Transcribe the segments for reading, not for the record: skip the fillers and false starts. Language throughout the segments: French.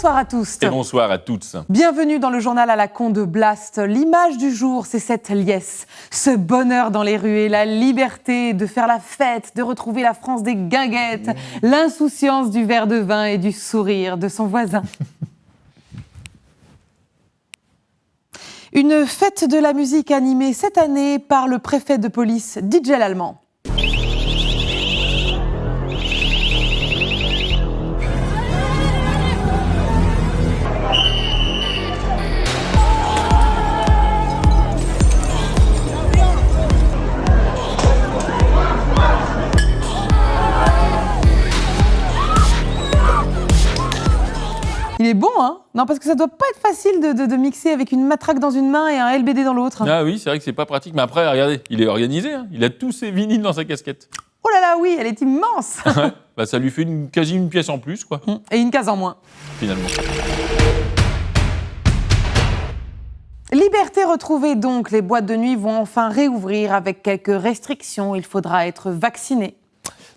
Bonsoir à tous. Et bonsoir à toutes. Bienvenue dans le journal à la con de Blast. L'image du jour, c'est cette liesse, ce bonheur dans les rues et la liberté de faire la fête, de retrouver la France des guinguettes, l'insouciance du verre de vin et du sourire de son voisin. Une fête de la musique animée cette année par le préfet de police DJ Lallemand. Il est bon, hein? Non, parce que ça doit pas être facile de mixer avec une matraque dans une main et un LBD dans l'autre. Ah oui, c'est vrai que c'est pas pratique. Mais après, regardez, il est organisé. Hein. Il a tous ses vinyles dans sa casquette. Oh là là, oui, elle est immense. Bah, ça lui fait quasi une pièce en plus, quoi. Et une case en moins. Finalement. Liberté retrouvée donc. Les boîtes de nuit vont enfin réouvrir avec quelques restrictions. Il faudra être vacciné.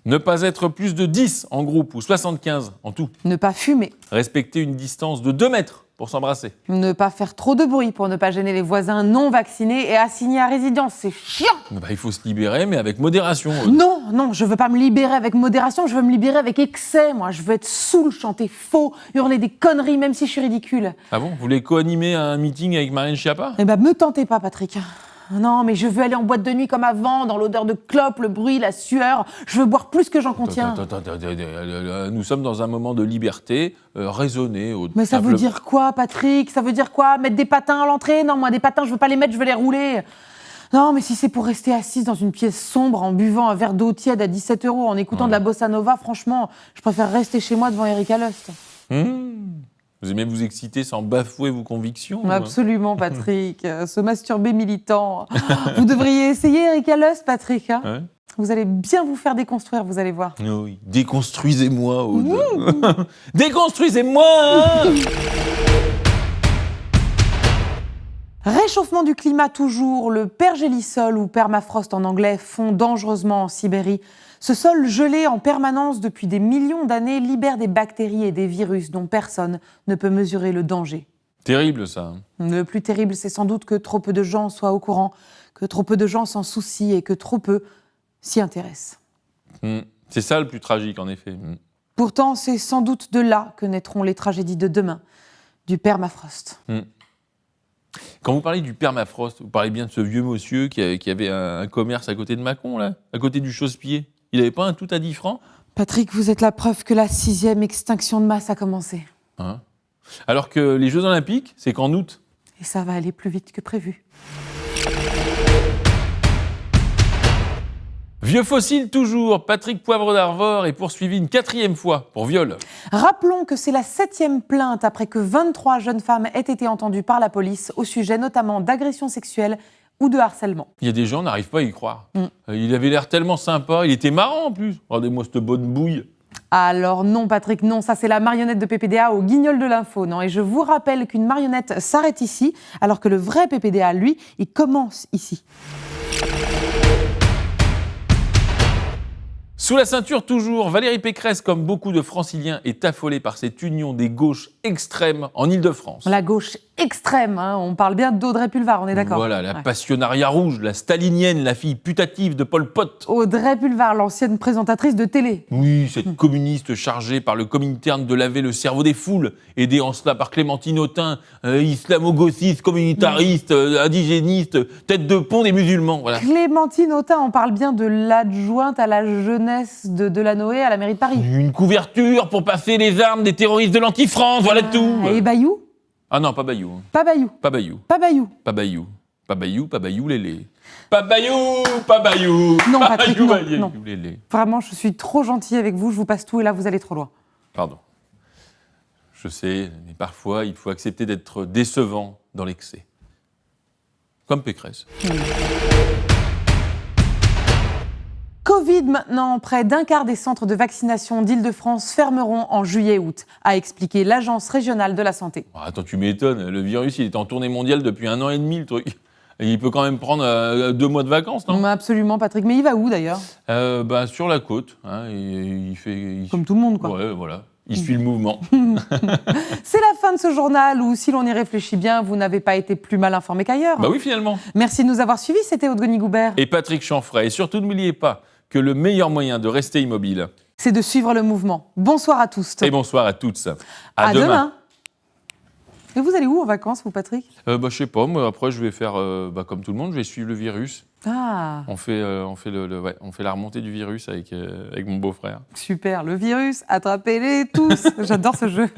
Ne pas être plus de 10 en groupe ou 75 en tout. Ne pas fumer. Respecter une distance de 2 mètres pour s'embrasser. Ne pas faire trop de bruit pour ne pas gêner les voisins non vaccinés et assignés à résidence. C'est chiant. Bah, il faut se libérer, mais avec modération. Non, je veux pas me libérer avec modération, je veux me libérer avec excès, moi. Je veux être saoul, chanter faux, hurler des conneries, même si je suis ridicule. Ah bon? Vous voulez co-animer un meeting avec Marlène Schiappa? Eh ben, me tentez pas, Patrick. Non, mais je veux aller en boîte de nuit comme avant, dans l'odeur de clope, le bruit, la sueur. Je veux boire plus que j'en contiens. Attends, nous sommes dans un moment de liberté, raisonnée. Mais ça veut dire quoi, Patrick? Ça veut dire quoi? Mettre des patins à l'entrée? Non, moi, des patins, je veux pas les mettre, je veux les rouler. Non, mais si c'est pour rester assise dans une pièce sombre, en buvant un verre d'eau tiède à 17 €, en écoutant de la bossa nova, franchement, je préfère rester chez moi devant Erika Lust. Vous aimez vous exciter sans bafouer vos convictions? Absolument, Patrick. Se masturber militant. Vous devriez essayer Erika Lust, Patrick. Hein, ouais. Vous allez bien vous faire déconstruire, vous allez voir. Oui, déconstruisez-moi, Aude. Déconstruisez-moi. Réchauffement du climat toujours. Le pergélisol ou permafrost en anglais fond dangereusement en Sibérie. Ce sol gelé en permanence depuis des millions d'années libère des bactéries et des virus dont personne ne peut mesurer le danger. Terrible, ça. Le plus terrible, c'est sans doute que trop peu de gens soient au courant, que trop peu de gens s'en soucient et que trop peu s'y intéressent. C'est ça le plus tragique, en effet. Pourtant, c'est sans doute de là que naîtront les tragédies de demain, du permafrost. Quand vous parlez du permafrost, vous parlez bien de ce vieux monsieur qui avait un commerce à côté de Mâcon, là, à côté du chausse-pied. Il n'avait pas un tout à 10 francs? Patrick, vous êtes la preuve que la 6e extinction de masse a commencé. Hein? Alors que les Jeux Olympiques, c'est qu'en août. Et ça va aller plus vite que prévu. Vieux fossile toujours, Patrick Poivre d'Arvor est poursuivi une 4e fois pour viol. Rappelons que c'est la 7e plainte après que 23 jeunes femmes aient été entendues par la police au sujet notamment d'agressions sexuelles ou de harcèlement. Il y a des gens qui n'arrivent pas à y croire. Il avait l'air tellement sympa, il était marrant en plus. Regardez-moi cette bonne bouille. Alors non, Patrick, non, ça c'est la marionnette de PPDA au guignol de l'info, non. Et je vous rappelle qu'une marionnette s'arrête ici, alors que le vrai PPDA, lui, il commence ici. Sous la ceinture toujours, Valérie Pécresse, comme beaucoup de franciliens, est affolée par cette union des gauches extrêmes en Ile-de-France. La gauche extrême, hein, on parle bien d'Audrey Pulvar, on est d'accord. Voilà, la passionnariat rouge, la stalinienne, la fille putative de Pol Pot. Audrey Pulvar, l'ancienne présentatrice de télé. Oui, cette communiste chargée par le Comintern de laver le cerveau des foules, aidée en cela par Clémentine Autain, islamo-gauchiste, communautariste, indigéniste, tête de pont des musulmans. Voilà. Clémentine Autain, on parle bien de l'adjointe à la jeunesse de Delanoë à la mairie de Paris. Une couverture pour passer les armes des terroristes de l'anti-France, voilà tout. Et Bayou? Ah non, pas Bayou. Pas Bayou. Pas Bayou. Pas Bayou. Pas Bayou. Pas Bayou, pas Bayou, lélé. Pas Bayou, pas Bayou. Non, pas Patrick, Bayou, non, Bayou, non. lélé. Vraiment, je suis trop gentille avec vous, je vous passe tout et là, vous allez trop loin. Pardon. Je sais, mais parfois, il faut accepter d'être décevant dans l'excès. Comme Pécresse. Covid maintenant, près d'un quart des centres de vaccination d'Île-de-France fermeront en juillet-août, a expliqué l'Agence régionale de la santé. Attends, tu m'étonnes, le virus, il est en tournée mondiale depuis 1 an et demi, le truc. Et il peut quand même prendre 2 mois de vacances, non? Absolument, Patrick. Mais il va où, d'ailleurs? Sur la côte. Hein, il fait, Comme tout le monde, quoi. Ouais, voilà. Il suit le mouvement. C'est la fin de ce journal où, si l'on y réfléchit bien, vous n'avez pas été plus mal informé qu'ailleurs. Bah oui, finalement. Merci de nous avoir suivis, c'était Aude Goni-Goubert. Et Patrick Chanfray. Et surtout, n'oubliez pas que le meilleur moyen de rester immobile, C'est de suivre le mouvement. Bonsoir à tous. et bonsoir à toutes. À demain. Et vous allez où en vacances, vous, Patrick? Je sais pas, moi après je vais faire comme tout le monde, je vais suivre le virus. Ah, On fait la remontée du virus avec mon beau-frère. super, le virus, attrapez-les tous. J'adore ce jeu.